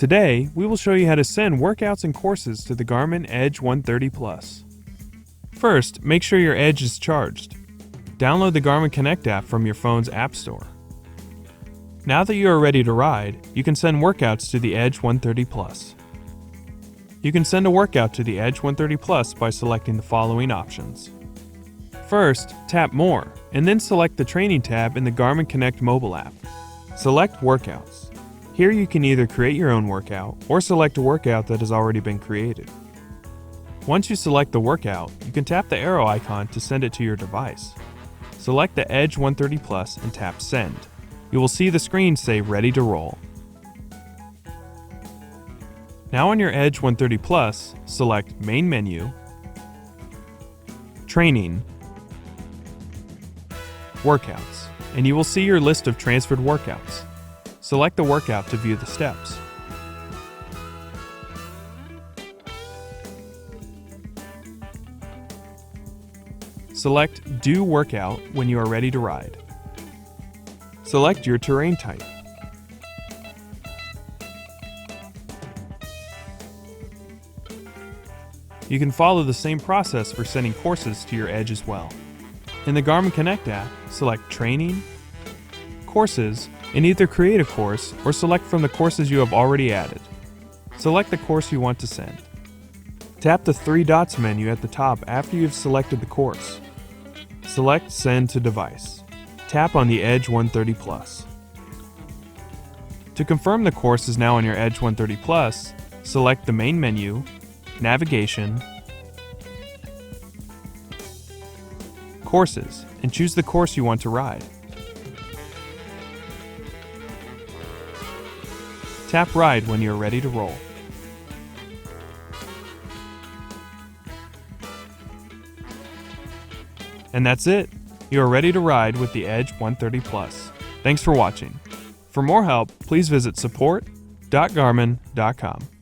Today, we will show you how to send workouts and courses to the Garmin Edge 130 Plus. First, make sure your Edge is charged. Download the Garmin Connect App from your phone's App Store. Now that you are ready to ride, you can send workouts to the Edge 130 Plus. You can send a workout to the Edge 130 Plus by selecting the following options. First, tap More, and then select the Training tab in the Garmin Connect mobile app. Select Workouts. Here you can either create your own workout or select a workout that has already been created. Once you select the workout, you can tap the arrow icon to send it to your device. Select the Edge 130 Plus and tap Send. You will see the screen say Ready to Roll. Now on your Edge 130 Plus, select Main Menu, Training, Workouts, and you will see your list of transferred workouts. Select the workout to view the steps. Select Do Workout when you are ready to ride. Select your terrain type. You can follow the same process for sending courses to your Edge as well. In the Garmin Connect app, select Training, Courses, and either create a course or select from the courses you have already added. Select the course you want to send. Tap the three dots menu at the top after you have selected the course. Select Send to Device. Tap on the Edge 130 Plus. To confirm the course is now on your Edge 130 Plus, select the main menu, Navigation, Courses, and choose the course you want to ride. Tap Ride when you are ready to roll. And that's it! You are ready to ride with the Edge 130 Plus. Thanks for watching. For more help, please visit support.garmin.com.